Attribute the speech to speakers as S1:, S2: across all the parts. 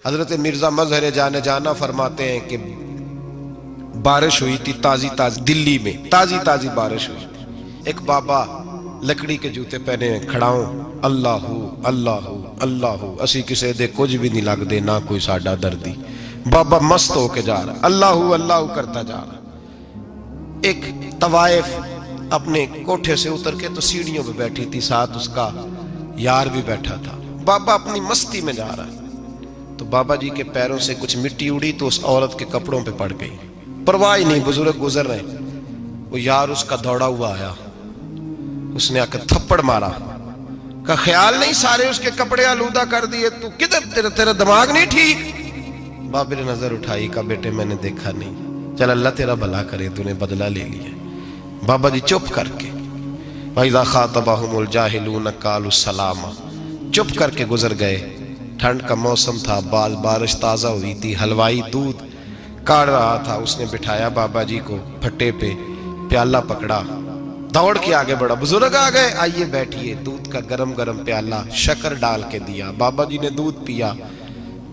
S1: حضرت مرزا مظہر جان جانا فرماتے ہیں کہ بارش ہوئی تھی تازی تازی، دلی میں تازی تازی بارش ہوئی تھی۔ ایک بابا لکڑی کے جوتے پہنے کھڑا ہوں، اللہ اللہ اللہ، اسی کسے دے کچھ بھی نہیں لگ دے، نہ کوئی ساڈا دردی۔ بابا مست ہو کے جا رہا، اللہ اللہ کرتا جا رہا۔ ایک طوائف اپنے کوٹھے سے اتر کے تو سیڑھیوں پہ بیٹھی تھی، ساتھ اس کا یار بھی بیٹھا تھا۔ بابا اپنی مستی میں جا رہا ہے تو بابا جی کے پیروں سے کچھ مٹی اڑی تو اس عورت کے کپڑوں پہ پڑ گئی، پرواہ نہیں، بزرگ گزر رہے۔ وہ یار اس کا دوڑا ہوا آیا، اس نے آ کر تھپڑ مارا، کا خیال نہیں سارے اس کے کپڑے آلودہ کر دیے، تو کدھر تیرا دماغ نہیں ٹھیک؟ بابا نے نظر اٹھائی، کہا بیٹے میں نے دیکھا نہیں، چل اللہ تیرا بھلا کرے، تو نے بدلہ لے لیا۔ بابا جی چپ کر کے وَإِذَا خَاطَبَهُمُ الْجَاهِلُونَ قَالُوا سَلَامًا، چپ کر کے گزر گئے۔ ٹھنڈ کا موسم تھا، بارش تازہ ہوئی تھی، حلوائی دودھ کاڑ رہا تھا، اس نے بٹھایا بابا جی کو پھٹے پہ، پیالہ پکڑا، دوڑ کے آگے بڑھا، بزرگ آ گئے، آئیے بیٹھیے، دودھ کا گرم گرم پیالہ شکر ڈال کے دیا۔ بابا جی نے دودھ پیا،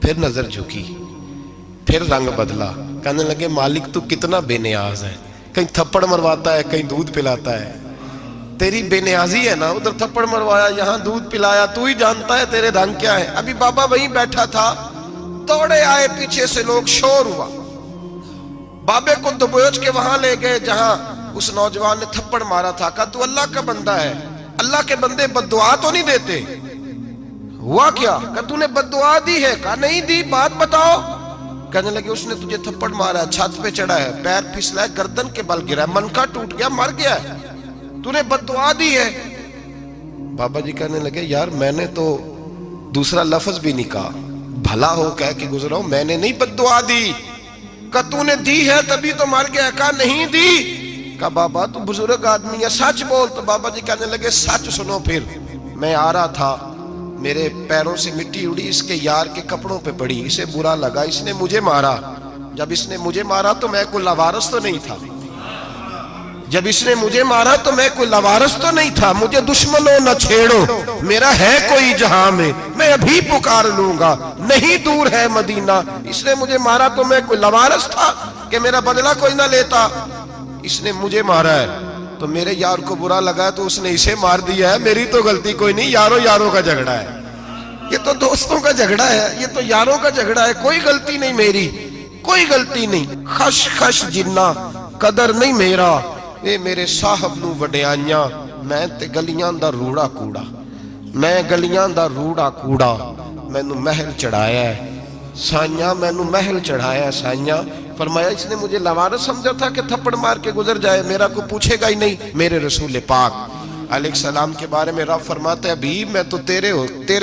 S1: پھر نظر جھکی، پھر رنگ بدلا، کہنے لگے مالک تو کتنا بے نیاز ہے، کہیں تھپڑ مرواتا ہے، کہیں دودھ پلاتا ہے، تیری بے نیازی ہے نا، ادھر تھپڑ مروایا، یہاں دودھ پلایا، تو ہی جانتا ہے تیرے رنگ کیا ہے۔ ابھی بابا وہیں بیٹھا تھا، توڑے آئے پیچھے سے لوگ، شور ہوا، بابے کو دبوچ کے وہاں لے گئے جہاں اس نوجوان نے تھپڑ مارا تھا، کہا تو اللہ کا بندہ ہے، اللہ کے بندے بد دعا تو نہیں دیتے؟ ہوا کیا؟ کہا تو نے بد دعا دی ہے؟ کہا نہیں دی، بات بتاؤ۔ کہنے لگے اس نے تجھے تھپڑ مارا ہے، چھت پہ چڑھا ہے، پیر پھسلا ہے، گردن کے بل گرا ہے، منکا ٹوٹ گیا، مر گیا ہے، تو نے بد دعا دی ہے۔ بابا جی کہنے لگے یار میں نے تو دوسرا لفظ بھی نہیں کہا، بھلا ہو کہہ کے گزرا ہوں، میں نے نہیں بد دعا دی۔ کہا تو نے دی ہے تبھی تو مر گیا۔ کہا نہیں دی۔ کہا بابا تو بزرگ آدمی ہے، سچ بول۔ تو بابا جی کہنے لگے سچ سنو، پھر میں آ رہا تھا، میرے پیروں سے مٹی اڑی، اس کے یار کے کپڑوں پہ پڑی، اسے برا لگا، اس نے مجھے مارا۔ جب اس نے مجھے مارا تو میں کوئی لاوارث تو نہیں تھا، جب اس نے مجھے مارا تو میں کوئی لاوارث تو نہیں تھا، مجھے دشمنوں نہ چھیڑو، میرا ہے کوئی جہاں میں ابھی پکار لوں گا، نہیں دور ہے مدینہ۔ اس نے مجھے مارا تو میں کوئی لاوارث تھا کہ میرا بدلہ کوئی نہ لیتا؟ اس نے مجھے مارا ہے تو میرے یار کو برا لگا ہے تو اس نے اسے مار دیا ہے، میری تو غلطی کوئی نہیں، یاروں کا جھگڑا ہے، یہ تو دوستوں کا جھگڑا ہے، یہ تو یاروں کا جھگڑا ہے، کوئی غلطی نہیں میری، کوئی غلطی نہیں۔ خش خش جنہ قدر نہیں میرا، اے میرے صاحب نو وڈیاں، میں تے گلیاں دا روڑا کوڑا، میں گلیاں دا روڑا کوڑا، میں نو محل چڑھایا ہے سائیاں، میں نو محل چڑھایا ہے سائیاں۔ فرمایا اس نے مجھے لوارث سمجھا تھا کہ تھپڑ مار کے گزر جائے، میرا کو پوچھے گا ہی نہیں۔ میرے رسول پاک علیہ السلام کے بارے میں رب فرماتا ہے ابھی میں تو تیرے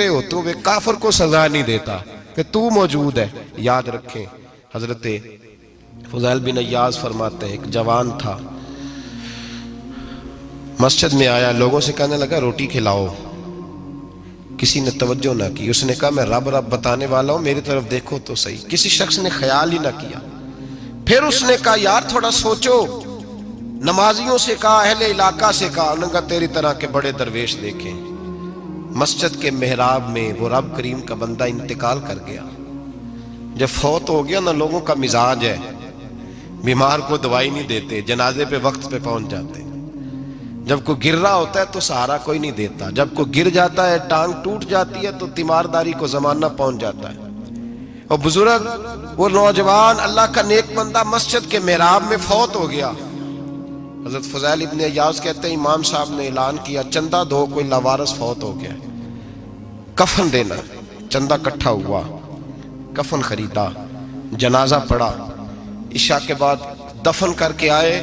S1: ہو تو وہ کافر کو سزا نہیں دیتا کہ تو موجود ہے۔ یاد رکھیں حضرت فضیل بن عیاض فرماتے ہیں ایک جوان تھا، مسجد میں آیا، لوگوں سے کہنے لگا روٹی کھلاؤ، کسی نے توجہ نہ کی، اس نے کہا میں رب بتانے والا ہوں، میری طرف دیکھو تو صحیح، کسی شخص نے خیال ہی نہ کیا۔ پھر اس نے کہا یار تھوڑا سوچو، نمازیوں سے کہا، اہل علاقہ سے کہا، انہوں نے کہا تیری طرح کے بڑے درویش دیکھیں۔ مسجد کے محراب میں وہ رب کریم کا بندہ انتقال کر گیا۔ جب فوت ہو گیا نا، لوگوں کا مزاج ہے، بیمار کو دوائی نہیں دیتے، جنازے پہ وقت پہ پہنچ جاتے، جب کوئی گر رہا ہوتا ہے تو سہارا کوئی نہیں دیتا، جب کوئی گر جاتا ہے ٹانگ ٹوٹ جاتی ہے تو تیمارداری کو زمانہ پہنچ جاتا ہے۔ اور بزرگ وہ نوجوان اللہ کا نیک بندہ مسجد کے محراب میں فوت ہو گیا۔ حضرت فضیل ابن عیاض کہتے ہیں امام صاحب نے اعلان کیا چندہ دو، کوئی لاوارث فوت ہو گیا، کفن دینا۔ چندہ کٹھا ہوا، کفن خریدا، جنازہ پڑھا، عشاء کے بعد دفن کر کے آئے۔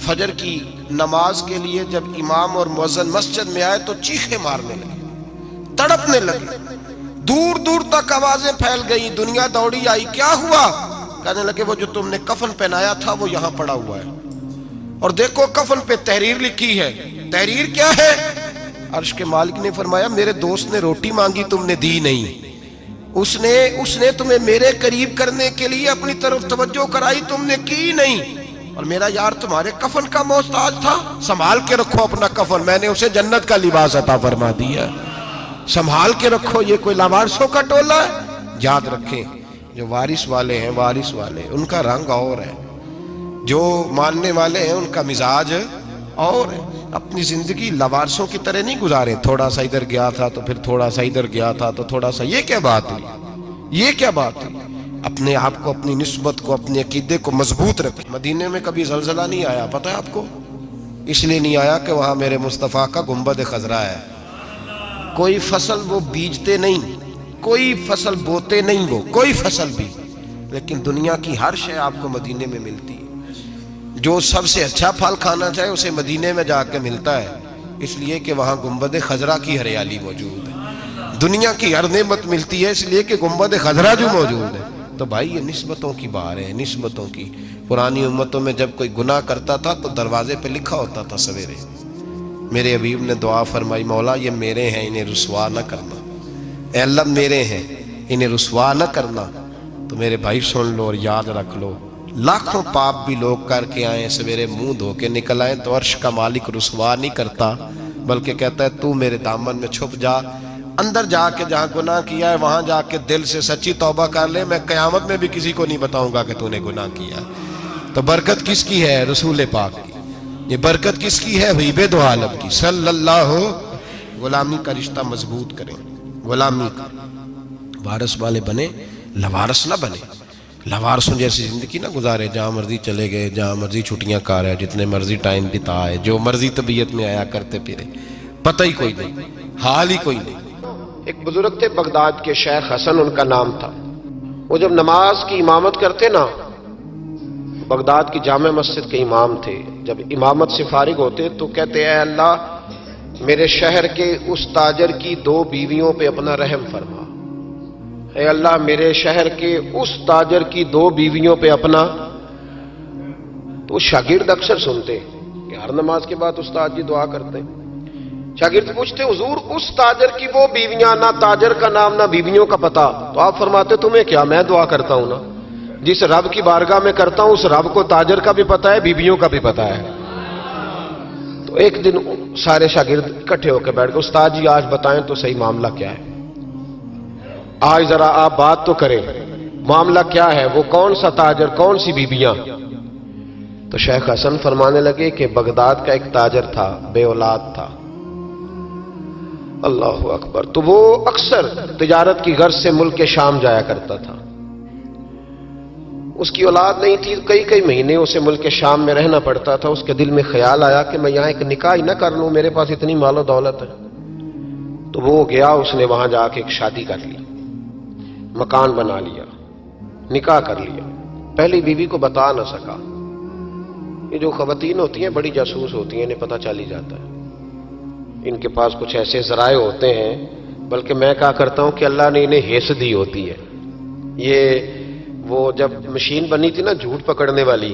S1: فجر کی نماز کے لیے جب امام اور مؤذن مسجد میں آئے تو چیخیں مارنے لگے، تڑپنے لگے، دور دور تک آوازیں پھیل گئی، دنیا دوڑی آئی، کیا ہوا؟ کہنے لگے وہ جو تم نے کفن پہنایا تھا وہ یہاں پڑا ہوا ہے، اور دیکھو کفن پہ تحریر لکھی ہے۔ تحریر کیا ہے؟ عرش کے مالک نے فرمایا میرے دوست نے روٹی مانگی تم نے دی نہیں، اس نے تمہیں میرے قریب کرنے کے لیے اپنی طرف توجہ کرائی، تم نے کی نہیں، اور میرا یار تمہارے کفن کا محتاج تھا، سنبھال کے رکھو اپنا کفن، میں نے اسے جنت کا لباس عطا فرما دیا، سنبھال کے رکھو، یہ کوئی لاوارثوں کا ٹولہ ہے؟ یاد رکھیں جو وارث والے ہیں، وارث والے ان کا رنگ اور ہے، جو ماننے والے ہیں ان کا مزاج اور ہے۔ اپنی زندگی لوارثوں کی طرح نہیں گزارے، تھوڑا سا ادھر گیا تھا تو پھر تھوڑا سا ادھر گیا تھا تو تھوڑا سا، یہ کیا بات ہوئی، یہ کیا بات ہوئی؟ اپنے آپ کو، اپنی نسبت کو، اپنے عقیدے کو مضبوط رکھیں۔ مدینے میں کبھی زلزلہ نہیں آیا، پتہ ہے آپ کو؟ اس لیے نہیں آیا کہ وہاں میرے مصطفیٰ کا گنبد خضرا ہے۔ کوئی فصل وہ بیجتے نہیں، کوئی فصل بوتے نہیں، وہ کوئی فصل بھی، لیکن دنیا کی ہر شے آپ کو مدینے میں ملتی ہے۔ جو سب سے اچھا پھل کھانا چاہے اسے مدینے میں جا کے ملتا ہے، اس لیے کہ وہاں گنبد خضرا کی ہریالی موجود ہے۔ دنیا کی ہر نعمت ملتی ہے اس لیے کہ گنبد خضرا جو موجود ہے۔ تو بھائی یہ نسبتوں کی بار ہے، نسبتوں کی۔ پرانی امتوں میں جب کوئی گناہ کرتا تھا تو دروازے پہ لکھا ہوتا تھا سویرے، میرے حبیب نے دعا فرمائی، مولا یہ میرے ہیں انہیں رسوا نہ کرنا، اے اللہ میرے ہیں انہیں رسوا نہ کرنا۔ تو میرے بھائی سن لو اور یاد رکھ لو، لاکھوں پاپ بھی لوگ کر کے آئیں، سویرے منہ دھو کے نکل آئیں تو عرش کا مالک رسوا نہیں کرتا، بلکہ کہتا ہے تو میرے دامن میں چھپ جا، اندر جا کے جہاں گناہ کیا ہے وہاں جا کے دل سے سچی توبہ کر لے، میں قیامت میں بھی کسی کو نہیں بتاؤں گا کہ تو نے گناہ کیا۔ تو برکت کس کی ہے؟ رسول پاک کی۔ یہ برکت کس کی ہے؟ حبیب دو عالم کی صلی اللہ۔ غلامی کا رشتہ مضبوط کریں، غلامی کا، وارث والے بنے، لوارث نہ بنے۔ لوارثوں جیسی زندگی نہ گزارے، جہاں مرضی چلے گئے، جہاں مرضی چھٹیاں کار ہے، جتنے مرضی ٹائم بتائے، جو مرضی طبیعت میں آیا کرتے پھرے، پتہ ہی کوئی نہیں، حال ہی کوئی نہیں۔ ایک بزرگ تھے بغداد کے، شیخ حسن ان کا نام تھا۔ وہ جب نماز کی امامت کرتے نا، بغداد کی جامع مسجد کے امام تھے، جب امامت سے فارغ ہوتے تو کہتے اے اللہ میرے شہر کے اس تاجر کی 2 بیویوں پہ اپنا رحم فرما، اے اللہ میرے شہر کے اس تاجر کی 2 بیویوں پہ اپنا۔ تو شاگرد اکثر سنتے کہ ہر نماز کے بعد استاد جی دعا کرتے، شاگرد پوچھتے حضور اس تاجر کی وہ بیویاں، نہ تاجر کا نام نہ بیویوں کا پتہ، تو آپ فرماتے تمہیں کیا، میں دعا کرتا ہوں نا، جس رب کی بارگاہ میں کرتا ہوں اس رب کو تاجر کا بھی پتہ ہے، بیویوں کا بھی پتہ ہے۔ تو ایک دن سارے شاگرد اکٹھے ہو کے بیٹھ گئے، استاد جی آج بتائیں تو صحیح معاملہ کیا ہے، آج ذرا آپ بات تو کریں، معاملہ کیا ہے، وہ کون سا تاجر، کون سی بیویاں؟ تو شیخ حسن فرمانے لگے کہ بغداد کا ایک تاجر تھا، بے اولاد تھا۔ اللہ اکبر۔ تو وہ اکثر تجارت کی غرض سے ملک شام جایا کرتا تھا، اس کی اولاد نہیں تھی، کئی مہینے اسے ملک شام میں رہنا پڑتا تھا۔ اس کے دل میں خیال آیا کہ میں یہاں ایک نکاح ہی نہ کر لوں، میرے پاس اتنی مال و دولت ہے۔ تو وہ گیا، اس نے وہاں جا کے ایک شادی کر لی، مکان بنا لیا، نکاح کر لیا۔ پہلی بیوی کو بتا نہ سکا۔ یہ جو خواتین ہوتی ہیں بڑی جاسوس ہوتی ہیں، انہیں پتہ چل ہی جاتا ہے، ان کے پاس کچھ ایسے ذرائع ہوتے ہیں، بلکہ میں کہا کرتا ہوں کہ اللہ نے انہیں حس دی ہوتی ہے۔ یہ وہ جب مشین بنی تھی نا جھوٹ پکڑنے والی،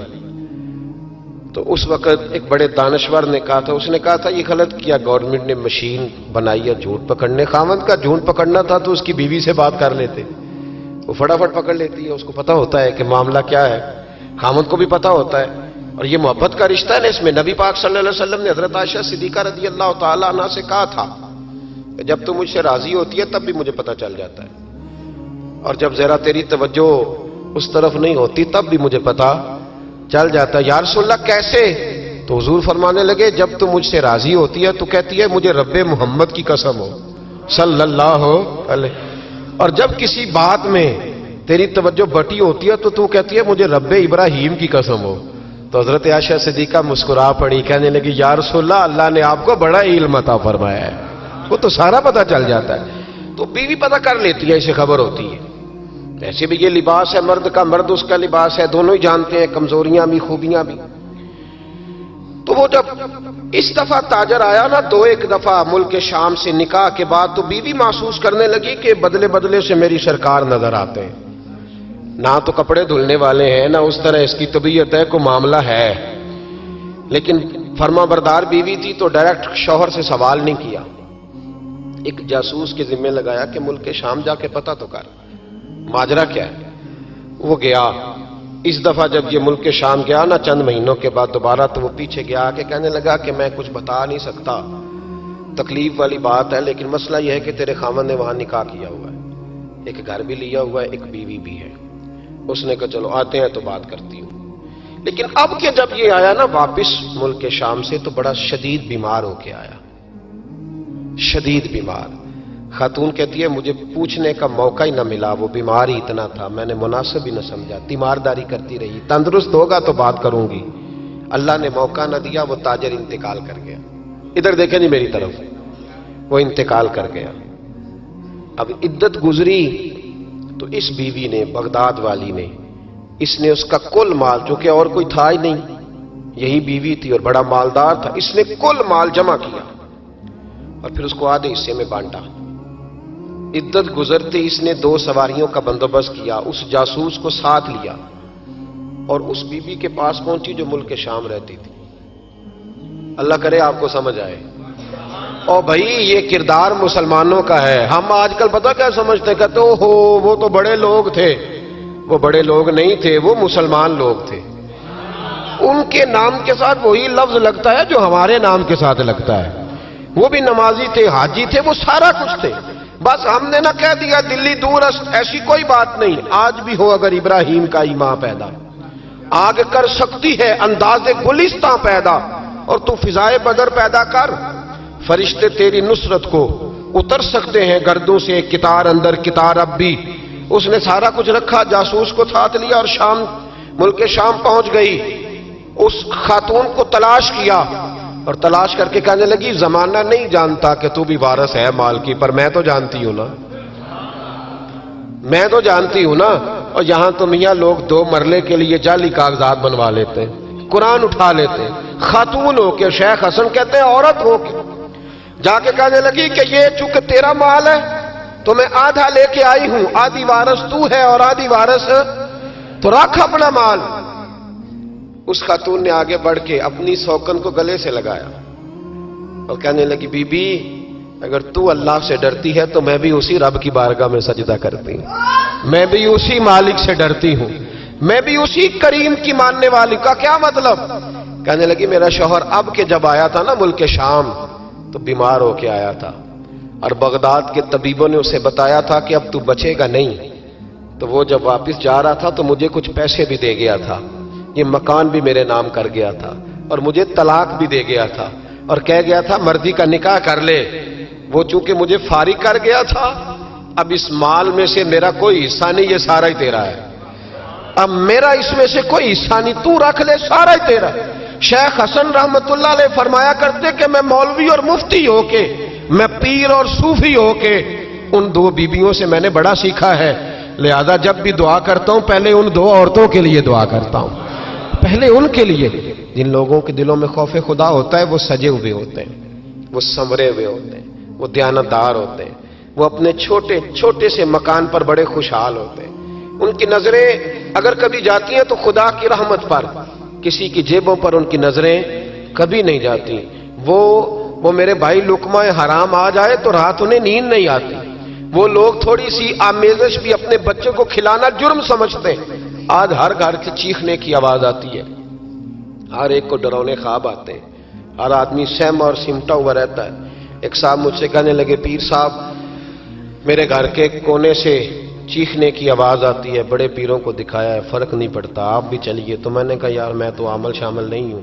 S1: تو اس وقت ایک بڑے دانشور نے کہا تھا، اس نے کہا تھا یہ غلط کیا گورنمنٹ نے مشین بنائی ہے جھوٹ پکڑنے، خاوند کا جھوٹ پکڑنا تھا تو اس کی بیوی سے بات کر لیتے، وہ فٹافٹ پکڑ لیتی ہے، اس کو پتہ ہوتا ہے کہ معاملہ کیا ہے، خاوند کو بھی پتہ ہوتا ہے۔ اور یہ محبت کا رشتہ ہے نا، اس میں نبی پاک صلی اللہ علیہ وسلم نے حضرت عائشہ صدیقہ رضی اللہ تعالیٰ عنہ سے کہا تھا کہ جب تم مجھ سے راضی ہوتی ہے تب بھی مجھے پتہ چل جاتا ہے، اور جب ذرا تیری توجہ اس طرف نہیں ہوتی تب بھی مجھے پتہ چل جاتا ہے۔ یا رسول اللہ کیسے؟ تو حضور فرمانے لگے جب تم مجھ سے راضی ہوتی ہے تو کہتی ہے مجھے رب محمد کی قسم ہو صلی اللہ علیہ، اور جب کسی بات میں تیری توجہ بٹی ہوتی ہے تو کہتی ہے مجھے رب ابراہیم کی قسم ہو۔ تو حضرت عائشہ صدیقہ مسکرا پڑی، کہنے لگی یا رسول اللہ اللہ نے آپ کو بڑا علم عطا فرمایا ہے، وہ تو سارا پتہ چل جاتا ہے۔ تو بیوی پتہ کر لیتی ہے، اسے خبر ہوتی ہے۔ ایسے بھی یہ لباس ہے مرد کا، مرد اس کا لباس ہے، دونوں ہی جانتے ہیں، کمزوریاں بھی خوبیاں بھی۔ تو وہ جب اس دفعہ تاجر آیا نا، 2-1 دفعہ ملک شام سے نکاح کے بعد، تو بیوی محسوس کرنے لگی کہ بدلے بدلے سے میری سرکار نظر آتے ہیں، نہ تو کپڑے دھلنے والے ہیں، نہ اس طرح اس کی طبیعت ہے، کوئی معاملہ ہے۔ لیکن فرما بردار بیوی تھی تو ڈائریکٹ شوہر سے سوال نہیں کیا، ایک جاسوس کے ذمہ لگایا کہ ملک شام جا کے پتہ تو کر ماجرا کیا ہے۔ وہ گیا، اس دفعہ جب یہ ملک شام گیا نا چند مہینوں کے بعد دوبارہ، تو وہ پیچھے گیا کہ کہنے لگا کہ میں کچھ بتا نہیں سکتا، تکلیف والی بات ہے، لیکن مسئلہ یہ ہے کہ تیرے خاوند نے وہاں نکاح کیا ہوا ہے، ایک گھر بھی لیا ہوا ہے، ایک بیوی بھی ہے. اس نے کہا چلو آتے ہیں تو بات کرتی ہوں. لیکن اب کہ جب یہ آیا نا واپس ملک شام سے تو بڑا شدید بیمار ہو کے آیا، شدید بیمار. خاتون کہتی ہے مجھے پوچھنے کا موقع ہی نہ ملا، وہ بیمار ہی اتنا تھا، میں نے مناسب ہی نہ سمجھا، تیمارداری کرتی رہی، تندرست ہوگا تو بات کروں گی. اللہ نے موقع نہ دیا، وہ تاجر انتقال کر گیا. ادھر دیکھیں جی میری طرف، وہ انتقال کر گیا. اب عدت گزری تو اس بیوی نے، بغداد والی نے، اس نے اس کا کل مال، جو کہ اور کوئی تھا ہی نہیں، یہی بیوی تھی اور بڑا مالدار تھا، اس نے کل مال جمع کیا اور پھر اس کو آدھے حصے میں بانٹا. عدت گزرتے اس نے 2 سواریوں کا بندوبست کیا، اس جاسوس کو ساتھ لیا اور اس بیوی کے پاس پہنچی جو ملک شام رہتی تھی. اللہ کرے آپ کو سمجھ آئے. اور بھائی یہ کردار مسلمانوں کا ہے. ہم آج کل پتہ کیا سمجھتے ہیں، کہتے ہو وہ تو بڑے لوگ تھے. وہ بڑے لوگ نہیں تھے، وہ مسلمان لوگ تھے. ان کے نام کے ساتھ وہی لفظ لگتا ہے جو ہمارے نام کے ساتھ لگتا ہے. وہ بھی نمازی تھے، حاجی تھے، وہ سارا کچھ تھے. بس ہم نے نہ کہہ دیا دلی دور است، ایسی کوئی بات نہیں. آج بھی ہو اگر ابراہیم کا ایمان پیدا، آگ کر سکتی ہے انداز گلستاں پیدا، اور تو فضائے بدر پیدا کر، فرشتے تیری نصرت کو اتر سکتے ہیں گردوں سے کتار اندر کتار. اب بھی اس نے سارا کچھ رکھا، جاسوس کو ساتھ لیا اور شام، ملک شام پہنچ گئی. اس خاتون کو تلاش کیا اور تلاش کر کے کہنے لگی زمانہ نہیں جانتا کہ تو بھی وارث ہے مال کی، پر میں تو جانتی ہوں نا، میں تو جانتی ہوں نا. اور یہاں تو میاں لوگ 2 مرلے کے لیے جعلی کاغذات بنوا لیتے ہیں، قرآن اٹھا لیتے ہیں. خاتون ہو کے، شیخ حسن کہتے ہیں عورت ہو کے جا کے کہنے لگی کہ یہ چونکہ تیرا مال ہے تو میں آدھا لے کے آئی ہوں، آدھی وارث تو ہے اور آدھی وارث تو رکھ اپنا مال. اس خاتون نے آگے بڑھ کے اپنی سوکن کو گلے سے لگایا اور کہنے لگی بی بی اگر تو اللہ سے ڈرتی ہے تو میں بھی اسی رب کی بارگاہ میں سجدہ کرتی ہوں، میں بھی اسی مالک سے ڈرتی ہوں، میں بھی اسی کریم کی ماننے والی. کا کیا مطلب؟ کہنے لگی میرا شوہر اب کہ جب آیا تھا نا ملک شام تو بیمار ہو کے آیا تھا اور بغداد کے طبیبوں نے اسے بتایا تھا کہ اب تو بچے گا نہیں. تو وہ جب واپس جا رہا تھا تو مجھے کچھ پیسے بھی دے گیا تھا، یہ مکان بھی میرے نام کر گیا تھا اور مجھے طلاق بھی دے گیا تھا اور کہہ گیا تھا مرضی کا نکاح کر لے. وہ چونکہ مجھے فارغ کر گیا تھا، اب اس مال میں سے میرا کوئی حصہ نہیں، یہ سارا ہی تیرا ہے. اب میرا اس میں سے کوئی حصہ نہیں، تو رکھ لے، سارا ہی تیرا. شیخ حسن رحمت اللہ علیہ فرمایا کرتے کہ میں مولوی اور مفتی ہو کے، میں پیر اور صوفی ہو کے ان 2 بیویوں سے میں نے بڑا سیکھا ہے. لہذا جب بھی دعا کرتا ہوں پہلے ان 2 عورتوں کے لیے دعا کرتا ہوں، پہلے ان کے لیے. جن لوگوں کے دلوں میں خوف خدا ہوتا ہے وہ سجے ہوئے ہوتے ہیں، وہ سنورے ہوئے ہوتے ہیں، وہ دیانتدار ہوتے ہیں، وہ اپنے چھوٹے چھوٹے سے مکان پر بڑے خوشحال ہوتے ہیں. ان کی نظریں اگر کبھی جاتی ہیں تو خدا کی رحمت پر، کسی کی جیبوں پر ان کی نظریں کبھی نہیں جاتی. وہ میرے بھائی لقمہ حرام آ جائے تو رات انہیں نیند نہیں آتی. وہ لوگ تھوڑی سی آمیزش بھی اپنے بچوں کو کھلانا جرم سمجھتے ہیں. آج ہر گھر کے چیخنے کی آواز آتی ہے، ہر ایک کو ڈرونے خواب آتے ہیں، ہر آدمی سہما اور سمٹا ہوا رہتا ہے. ایک صاحب مجھ سے کہنے لگے پیر صاحب میرے گھر کے کونے سے چیخنے کی آواز آتی ہے، بڑے پیروں کو دکھایا ہے فرق نہیں پڑتا، آپ بھی چلیے. تو میں نے کہا یار میں تو عمل شامل نہیں ہوں،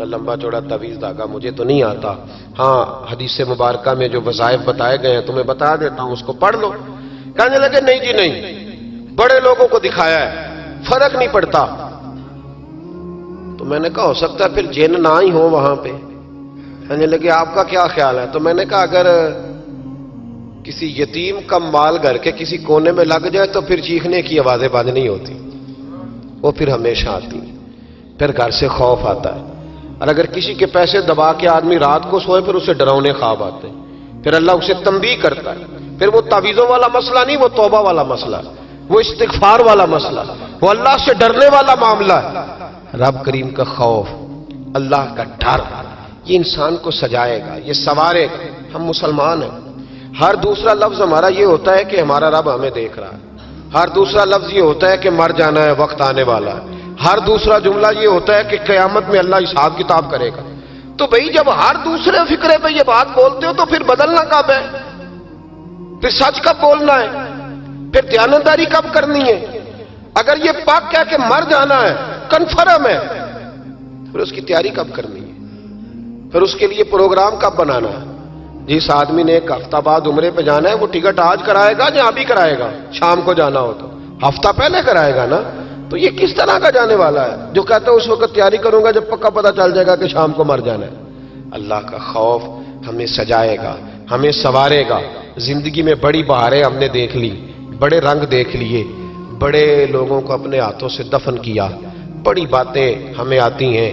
S1: لمبا چوڑا تعویذ دھاگا مجھے تو نہیں آتا. ہاں حدیث مبارکہ میں جو وظائف بتائے گئے ہیں تمہیں بتا دیتا ہوں، اس کو پڑھ لو. کہنے لگے نہیں جی نہیں، بڑے لوگوں کو دکھایا ہے فرق نہیں پڑتا. تو میں نے کہا ہو سکتا ہے پھر جن نہ ہی ہو وہاں پہ. کہنے لگے آپ کا کیا خیال ہے؟ تو میں نے کہا اگر کسی یتیم کا مال گھر کے کسی کونے میں لگ جائے تو پھر چیخنے کی آوازیں بند نہیں ہوتی، وہ پھر ہمیشہ آتی، پھر گھر سے خوف آتا ہے. اور اگر کسی کے پیسے دبا کے آدمی رات کو سوئے پھر اسے ڈراؤنے خواب آتے ہیں، پھر اللہ اسے تنبیہ کرتا ہے. پھر وہ تعویذوں والا مسئلہ نہیں، وہ توبہ والا مسئلہ، وہ استغفار والا مسئلہ، وہ اللہ سے ڈرنے والا معاملہ ہے. رب کریم کا خوف، اللہ کا ڈر، یہ انسان کو سجائے گا، یہ سنوارے گا. ہم مسلمان ہیں. ہر دوسرا لفظ ہمارا یہ ہوتا ہے کہ ہمارا رب ہمیں دیکھ رہا ہے. ہر دوسرا لفظ یہ ہوتا ہے کہ مر جانا ہے، وقت آنے والا ہے. ہر دوسرا جملہ یہ ہوتا ہے کہ قیامت میں اللہ حساب کتاب کرے گا. تو بھئی جب ہر دوسرے فکرے پہ یہ بات بولتے ہو تو پھر بدلنا کب ہے؟ پھر سچ کب بولنا ہے؟ پھر دیانتداری کب کرنی ہے؟ اگر یہ پاک کہہ کے مر جانا ہے، کنفرم ہے، پھر اس کی تیاری کب کرنی ہے؟ پھر اس کے لیے پروگرام کب بنانا ہے؟ جس آدمی نے ایک ہفتہ بعد عمرے پہ جانا ہے وہ ٹکٹ آج کرائے گا یا ابھی کرائے گا؟ شام کو جانا ہو تو ہفتہ پہلے کرائے گا نا. تو یہ کس طرح کا جانے والا ہے جو کہتا ہے اس وقت تیاری کروں گا جب پکا پتہ چل جائے گا کہ شام کو مر جانا ہے؟ اللہ کا خوف ہمیں سجائے گا، ہمیں سنوارے گا. زندگی میں بڑی بہاریں ہم نے دیکھ لی، بڑے رنگ دیکھ لیے، بڑے لوگوں کو اپنے ہاتھوں سے دفن کیا، بڑی باتیں ہمیں آتی ہیں،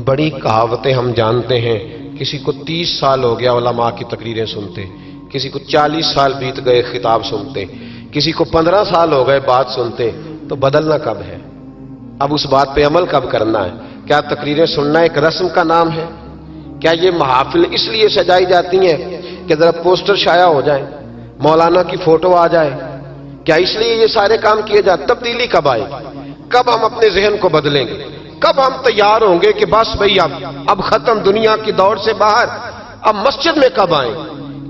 S1: بڑی کہاوتیں ہم جانتے ہیں. کسی کو 30 سال ہو گیا علماء کی تقریریں سنتے، کسی کو 40 سال بیت گئے خطاب سنتے، کسی کو 15 سال ہو گئے بات سنتے. تو بدلنا کب ہے؟ اب اس بات پہ عمل کب کرنا ہے؟ کیا تقریریں سننا ایک رسم کا نام ہے؟ کیا یہ محافل اس لیے سجائی جاتی ہیں کہ ذرا پوسٹر شائع ہو جائیں، مولانا کی فوٹو آ جائے؟ کیا اس لیے یہ سارے کام کیے جاتے؟ تبدیلی کب آئے گی؟ کب ہم اپنے ذہن کو بدلیں گے؟ کب ہم تیار ہوں گے کہ بس بھئی اب ختم دنیا کی دور سے باہر، اب مسجد میں کب آئیں؟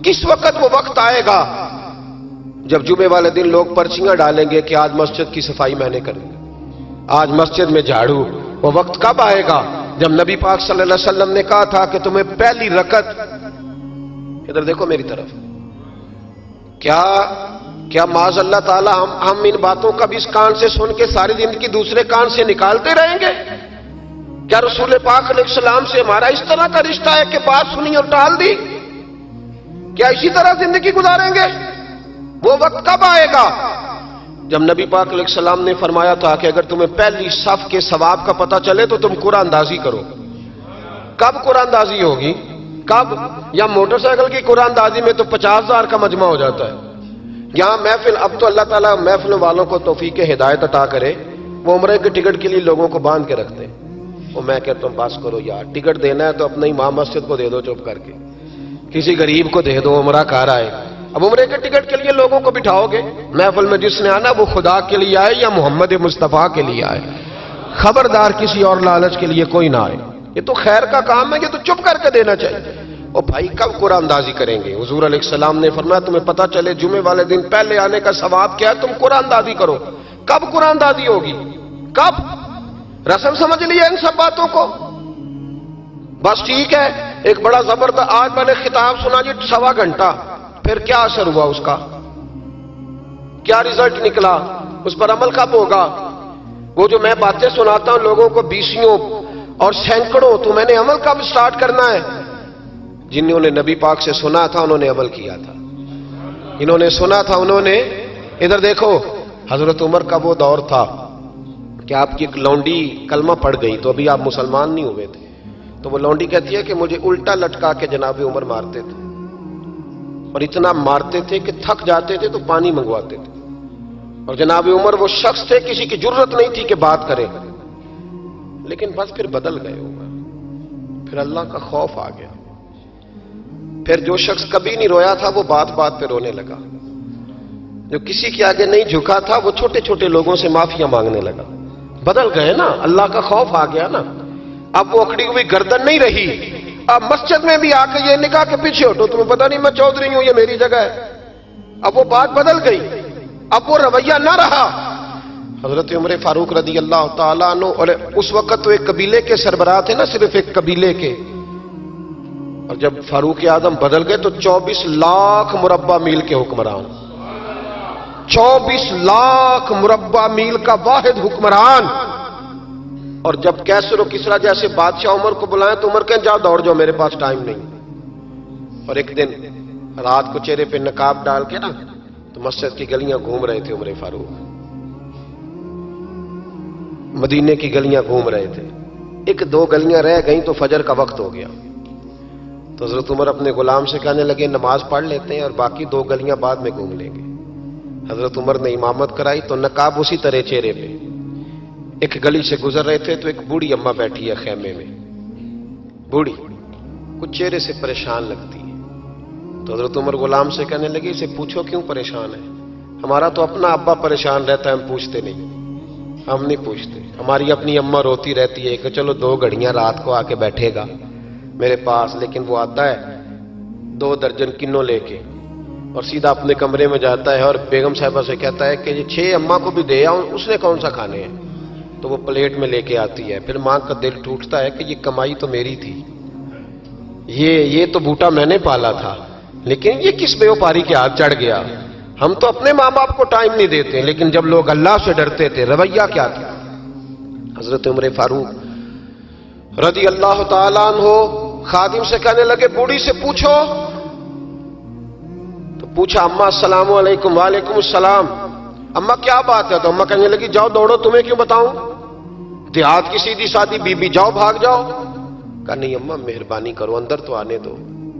S1: کس وقت وہ وقت آئے گا جب جمعے والے دن لوگ پرچیاں ڈالیں گے کہ آج مسجد کی صفائی میں نے کرنی، آج مسجد میں جھاڑو؟ وہ وقت کب آئے گا جب نبی پاک صلی اللہ علیہ وسلم نے کہا تھا کہ تمہیں پہلی رکعت، ادھر دیکھو میری طرف، کیا معاذ اللہ تعالی ہم ان باتوں کا بھی اس کان سے سن کے ساری زندگی دوسرے کان سے نکالتے رہیں گے؟ کیا رسول پاک علیہ السلام سے ہمارا اس طرح کا رشتہ ہے کہ بات سنی اور ٹال دی؟ کیا اسی طرح زندگی گزاریں گے؟ وہ وقت کب آئے گا جب نبی پاک علیہ السلام نے فرمایا تھا کہ اگر تمہیں پہلی صف کے ثواب کا پتہ چلے تو تم قرآن اندازی کرو؟ کب قرآن اندازی ہوگی؟ کب؟ یا موٹر سائیکل کی قرآن اندازی میں تو 50,000 کا مجمع ہو جاتا ہے. یہاں محفل، اب تو اللہ تعالیٰ محفل والوں کو توفیق ہدایت عطا کرے، وہ عمرے کے ٹکٹ کے لیے لوگوں کو باندھ کے رکھتے ہیں. وہ میں کہتا ہوں بس کرو یار، ٹکٹ دینا ہے تو اپنے امام مسجد کو دے دو چپ کر کے، کسی غریب کو دے دو، عمرہ کار آئے. اب عمرے کے ٹکٹ کے لیے لوگوں کو بٹھاؤ گے محفل میں؟ جس نے آنا وہ خدا کے لیے آئے یا محمد مصطفیٰ کے لیے آئے. خبردار کسی اور لالچ کے لیے کوئی نہ آئے. یہ تو خیر کا کام ہے، یہ تو چپ کر کے دینا چاہیے. اور بھائی کب قرآن اندازی کریں گے؟ حضور علیہ السلام نے فرمایا تمہیں پتہ چلے جمعے والے دن پہلے آنے کا ثواب کیا ہے، تم قرآن اندازی کرو. کب قرآن اندازی ہوگی؟ کب؟ رسم سمجھ لیا ان سب باتوں کو؟ بس ٹھیک ہے، ایک بڑا زبردست آج میں نے خطاب سنا جی 1.25 گھنٹہ، پھر کیا اثر ہوا اس کا؟ کیا رزلٹ نکلا؟ اس پر عمل کب ہوگا؟ وہ جو میں باتیں سناتا ہوں لوگوں کو 20 اور سینکڑوں، تو میں نے عمل کب سٹارٹ کرنا ہے؟ جنہوں نے نبی پاک سے سنا تھا انہوں نے عمل کیا تھا، انہوں نے سنا تھا انہوں نے. ادھر دیکھو، حضرت عمر کا وہ دور تھا کہ آپ کی ایک لونڈی کلمہ پڑھ گئی تو ابھی آپ مسلمان نہیں ہوئے تھے، تو وہ لونڈی کہتی ہے کہ مجھے الٹا لٹکا کے جناب عمر مارتے تھے، اور اتنا مارتے تھے کہ تھک جاتے تھے تو پانی منگواتے تھے. اور جناب عمر وہ شخص تھے کسی کی جرت نہیں تھی کہ بات کرے، لیکن بس پھر بدل گئے عمر، پھر اللہ کا خوف آ گیا. پھر جو شخص کبھی نہیں رویا تھا وہ بات بات پہ رونے لگا، جو کسی کے آگے نہیں جھکا تھا وہ چھوٹے چھوٹے لوگوں سے معافیاں مانگنے لگا. بدل گئے نا، اللہ کا خوف آ گیا نا. اب وہ اکڑی ہوئی گردن نہیں رہی. اب مسجد میں بھی آ کے یہ نکاح کے پیچھے ہٹو، تمہیں پتہ نہیں میں چودھری ہوں، یہ میری جگہ ہے. اب وہ بات بدل گئی، اب وہ رویہ نہ رہا. حضرت عمر فاروق رضی اللہ تعالیٰ عنہ، اور اس وقت تو ایک قبیلے کے سربراہ تھے نا، صرف ایک قبیلے کے. اور جب فاروق اعظم بدل گئے تو 24 لاکھ مربع میل کے حکمران، 24 لاکھ مربع میل کا واحد حکمران. اور جب کیسر و کسرا جیسے بادشاہ عمر کو بلائیں تو عمر کہیں جاؤ دوڑ جاؤ، میرے پاس ٹائم نہیں. اور ایک دن رات کو چہرے پہ نقاب ڈال کے نا تو مسجد کی گلیاں گھوم رہے تھے عمر فاروق، مدینے کی گلیاں گھوم رہے تھے. 1-2 گلیاں رہ گئیں تو فجر کا وقت ہو گیا. تو حضرت عمر اپنے غلام سے کہنے لگے نماز پڑھ لیتے ہیں اور باقی 2 گلیاں بعد میں گھوم لیں گے. حضرت عمر نے امامت کرائی تو نقاب اسی طرح چہرے پہ. ایک گلی سے گزر رہے تھے تو ایک بوڑھی اماں بیٹھی ہے خیمے میں، بوڑھی کچھ چہرے سے پریشان لگتی ہے. تو حضرت عمر غلام سے کہنے لگے اسے پوچھو کیوں پریشان ہے؟ ہمارا تو اپنا ابا پریشان رہتا ہے، ہم پوچھتے نہیں، ہم نہیں پوچھتے. ہماری اپنی اماں روتی رہتی ہے کہ چلو 2 گھڑیاں رات کو آ کے بیٹھے گا میرے پاس، لیکن وہ آتا ہے 2 درجن کنوں لے کے اور سیدھا اپنے کمرے میں جاتا ہے اور بیگم صاحبہ سے کہتا ہے کہ یہ 6 اماں کو بھی دے آؤں، اس نے کون سا کھانے ہیں؟ تو وہ پلیٹ میں لے کے آتی ہے. پھر ماں کا دل ٹوٹتا ہے کہ یہ کمائی تو میری تھی، یہ تو بوٹا میں نے پالا تھا، لیکن یہ کس بیوپاری کے ہاتھ چڑھ گیا. ہم تو اپنے ماں باپ کو ٹائم نہیں دیتے، لیکن جب لوگ اللہ سے ڈرتے تھے رویہ کیا تھا. حضرت عمر فاروق رضی اللہ تعالیٰ عنہ خادم سے کہنے لگے بوڑھی سے پوچھو. تو پوچھا اماں السلام علیکم. وعلیکم السلام. اماں کیا بات ہے؟ تو اماں کہنے لگی جاؤ دوڑو، تمہیں کیوں بتاؤں، دیہات کی سیدھی سادی بی بی، جاؤ بھاگ جاؤ. کہا نہیں اماں مہربانی کرو، اندر تو آنے دو.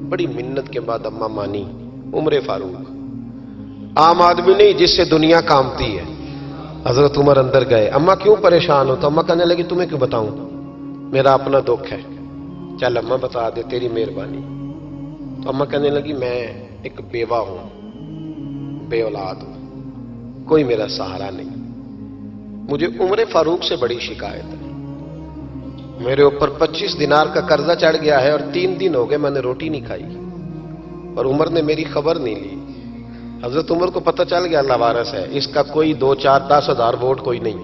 S1: بڑی منت کے بعد اماں مانی. عمر فاروق عام آدمی نہیں جس سے دنیا کامتی ہے. حضرت عمر اندر گئے. اماں کیوں پریشان ہو؟ تو اماں کہنے لگی تمہیں کیوں بتاؤں، میرا اپنا دکھ ہے. چل اماں بتا دے، تیری مہربانی. تو اماں کہنے لگی میں ایک بیوہ ہوں، بے اولاد ہوں، کوئی میرا سہارا نہیں. مجھے عمر فاروق سے بڑی شکایت ہے. میرے اوپر 25 دینار کا قرضہ چڑھ گیا ہے اور 3 دن ہو گئے میں نے روٹی نہیں کھائی، اور عمر نے میری خبر نہیں لی. حضرت عمر کو پتہ چل گیا اللہ وارث ہے، اس کا کوئی 2 4 10 ہزار ووٹ کوئی نہیں.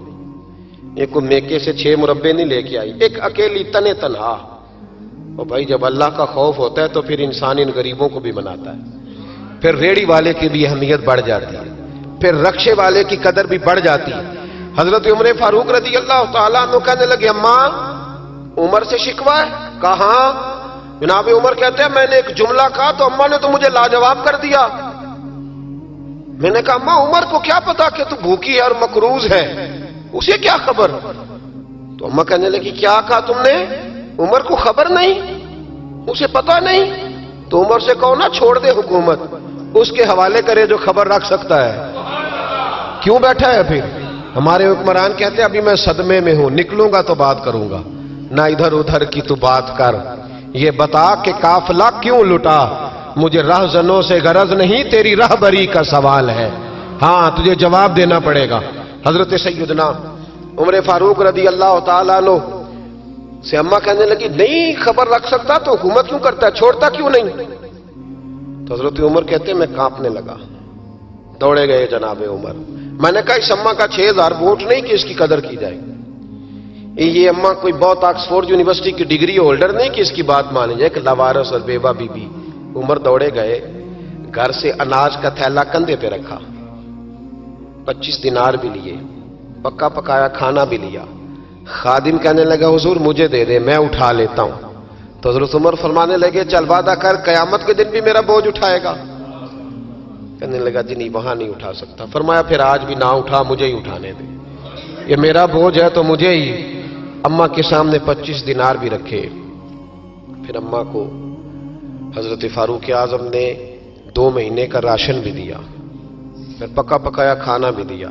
S1: ایک کو میکے سے 6 مربے نہیں لے کے آئی، ایک اکیلی تنے تنہا. اور بھائی جب اللہ کا خوف ہوتا ہے تو پھر انسان ان غریبوں کو بھی مناتا ہے. پھر ریڑی والے کی بھی اہمیت بڑھ جاتی ہے، پھر رکشے والے کی قدر بھی بڑھ جاتی ہے. حضرت عمر فاروق رضی اللہ تعالیٰ عنہ کہنے لگے اماں عمر سے شکوہ ہے؟ کہاں؟ جناب عمر کہتے ہیں میں نے ایک جملہ کہا تو اماں نے تو مجھے لاجواب کر دیا. میں نے کہا اماں عمر کو کیا پتا کہ تو بھوکی ہے اور مقروض ہے، اسے کیا خبر؟ تو اماں کہنے لگی کیا کہا تم نے؟ عمر کو خبر نہیں، اسے پتا نہیں؟ تو عمر سے کہو نا چھوڑ دے حکومت، اس کے حوالے کرے جو خبر رکھ سکتا ہے. کیوں بیٹھا ہے پھر؟ ہمارے حکمران کہتے ہیں ابھی میں صدمے میں ہوں، نکلوں گا تو بات کروں گا، نہ ادھر ادھر کی تو بات کر. یہ بتا کہ قافلہ کیوں لٹا؟ مجھے رہزنوں سے غرض نہیں، تیری رہبری کا سوال ہے. ہاں تجھے جواب دینا پڑے گا. حضرت سیدنا عمر فاروق رضی اللہ تعالیٰ عنہ سے اماں کہنے لگی نہیں خبر رکھ سکتا تو حکومت کیوں کرتا ہے، چھوڑتا کیوں نہیں؟ تو حضرت عمر کہتے ہیں میں کانپنے لگا. دوڑے گئے جناب عمر. میں نے کہا اس اماں کا 6000 ووٹ نہیں کہ اس کی قدر کی جائے. یہ اماں کوئی بہت آکسفورڈ یونیورسٹی کی ڈگری ہولڈر نہیں کہ اس کی بات مانی جائے. کہ لاوارث اور بیوہ بی بی. عمر دوڑے گئے، گھر سے اناج کا تھیلا کندھے پہ رکھا، 25 دینار بھی لیے، پکا پکایا کھانا بھی لیا. خادم کہنے لگا حضور مجھے دے دے، میں اٹھا لیتا ہوں. تو حضرت عمر فرمانے لگے چل وعدہ کر قیامت کے دن بھی میرا بوجھ اٹھائے گا. کہنے لگا جی نہیں وہاں نہیں اٹھا سکتا. فرمایا پھر آج بھی نہ اٹھا، مجھے ہی اٹھانے دے، یہ میرا بوجھ ہے تو مجھے ہی. اماں کے سامنے 25 دینار بھی رکھے. پھر اماں کو حضرت فاروق اعظم نے 2 مہینے کا راشن بھی دیا، پھر پکا پکایا کھانا بھی دیا.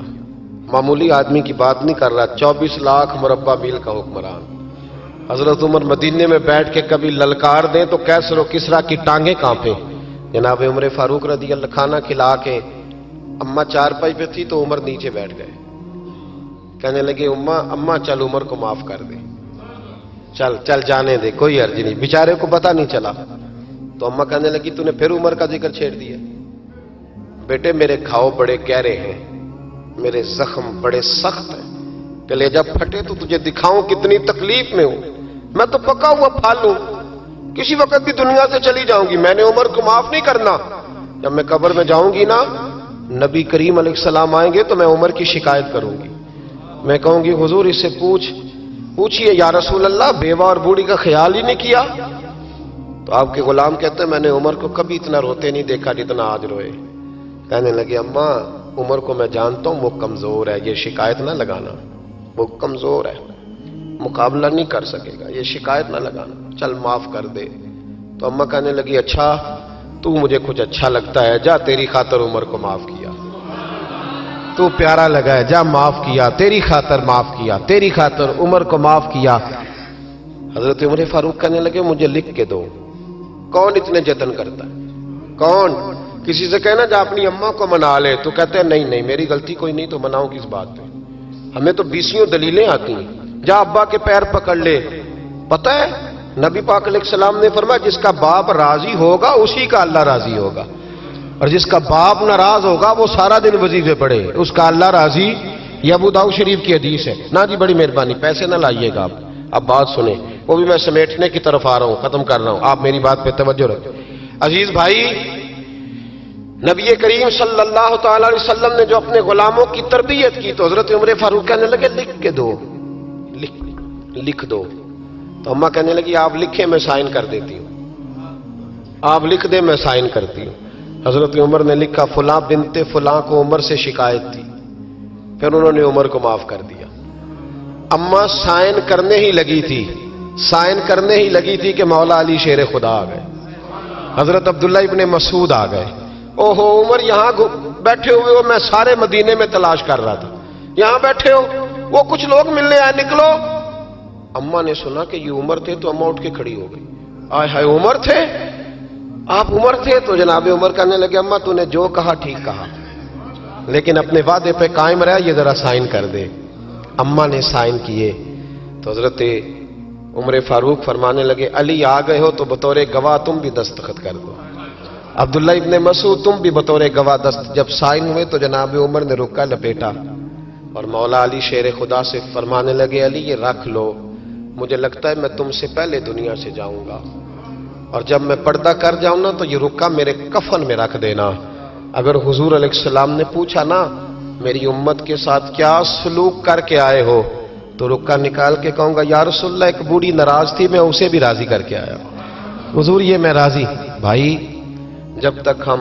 S1: معمولی آدمی کی بات نہیں کر رہا، 24 لاکھ مربع میل کا حکمران. حضرت عمر مدینے میں بیٹھ کے کبھی للکار دیں تو کیسر و کسرا کی ٹانگیں کانپیں. جناب عمر فاروق رضی اللہ کھانا کھلا کے اماں چارپائی پہ تھی تو عمر نیچے بیٹھ گئے. کہنے لگے اماں چل عمر کو معاف کر دے، چل چل جانے دے، کوئی عرض نہیں، بیچارے کو پتہ نہیں چلا. تو اماں کہنے لگی تو نے پھر عمر کا ذکر چھیڑ دیا. بیٹے میرے گھاؤ بڑے گہرے ہیں، میرے زخم بڑے سخت ہیں، کلیجہ پھٹے تو تجھے دکھاؤں کتنی تکلیف میں ہوں. میں تو پکا ہوا پھال ہوں، کسی وقت بھی دنیا سے چلی جاؤں گی. میں نے عمر کو معاف نہیں کرنا. جب میں قبر میں جاؤں گی نا، نبی کریم علیہ السلام آئیں گے تو میں عمر کی شکایت کروں گی. میں کہوں گی حضور اس سے پوچھئے یا رسول اللہ بیوہ اور بوڑھی کا خیال ہی نہیں کیا. تو آپ کے غلام کہتے ہیں میں نے عمر کو کبھی اتنا روتے نہیں دیکھا جتنا آج روئے. کہنے لگے اماں عمر کو میں جانتا ہوں وہ کمزور ہے، یہ شکایت نہ لگانا، وہ کمزور ہے، مقابلہ نہیں کر سکے گا، یہ شکایت نہ لگانا، چل معاف کر دے. تو اماں کہنے لگی اچھا تو مجھے کچھ اچھا لگتا ہے، جا تیری خاطر عمر کو معاف کیا، تو پیارا لگا ہے، جا معاف کیا، تیری خاطر معاف کیا، تیری خاطر عمر کو معاف کیا. حضرت عمر فاروق کہنے لگے مجھے لکھ کے دو. کون اتنے جتن کرتا ہے؟ کون؟ کسی سے کہنا جا اپنی اماں کو منا لے تو کہتے ہیں نہیں میری غلطی کوئی نہیں تو مناؤں کس بات پہ؟ ہمیں تو 20 دلیلیں آتی ہیں. جا ابا کے پیر پکڑ لے. پتہ ہے نبی پاک علیہ السلام نے فرمایا جس کا باپ راضی ہوگا اسی کا اللہ راضی ہوگا.
S2: اور جس کا باپ ناراض ہوگا وہ سارا دن وظیفے پڑھے، اس کا اللہ راضی۔ یہ ابو داؤد شریف کی حدیث ہے۔ نا جی بڑی مہربانی، پیسے نہ لائیے گا آپ، اب بات سنیں، وہ بھی میں سمیٹنے کی طرف آ رہا ہوں، ختم کر رہا ہوں، آپ میری بات پہ توجہ رکھیں۔ عزیز بھائی، نبی کریم صلی اللہ تعالی علیہ وسلم نے جو اپنے غلاموں کی تربیت کی تو حضرت عمر فاروق کہنے لگے لکھ کے دو، لکھ دو۔ تو اماں کہنے لگی آپ لکھیں میں سائن کر دیتی ہوں، آپ لکھ دیں میں سائن کرتی ہوں۔ حضرت عمر نے لکھا فلاں بنت فلاں کو عمر سے شکایت تھی، پھر انہوں نے عمر کو معاف کر دیا۔ اماں سائن کرنے ہی لگی تھی، سائن کرنے ہی لگی تھی کہ مولا علی شیر خدا آ گئے، حضرت عبداللہ ابن مسعود آ گئے۔ اوہو عمر یہاں بیٹھے ہوئے ہو، میں سارے مدینے میں تلاش کر رہا تھا، یہاں بیٹھے ہو، وہ کچھ لوگ ملنے آئے، نکلو۔ اماں نے سنا کہ یہ عمر تھے تو اماں اٹھ کے کھڑی ہو گئی، آئے ہائے عمر تھے، آپ عمر تھے؟ تو جناب عمر کہنے لگے اماں تو نے جو کہا ٹھیک کہا، لیکن اپنے وعدے پہ قائم رہا، یہ ذرا سائن کر دے۔ اماں نے سائن کیے تو حضرت عمر فاروق فرمانے لگے علی آ گئے ہو تو بطور گواہ تم بھی دستخط کر دو، عبداللہ ابن مسعود تم بھی بطور گواہ دست۔ جب سائن ہوئے تو جناب عمر نے رکا لپیٹا اور مولا علی شیر خدا سے فرمانے لگے علی یہ رکھ لو، مجھے لگتا ہے میں تم سے پہلے دنیا سے جاؤں گا، اور جب میں پردہ کر جاؤں نا تو یہ رکا میرے کفن میں رکھ دینا۔ اگر حضور علیہ السلام نے پوچھا نا میری امت کے ساتھ کیا سلوک کر کے آئے ہو، تو رکا نکال کے کہوں گا یا رسول اللہ ایک بوڑھی ناراض تھی میں اسے بھی راضی کر کے آیا، حضور یہ میں راضی۔ بھائی جب تک ہم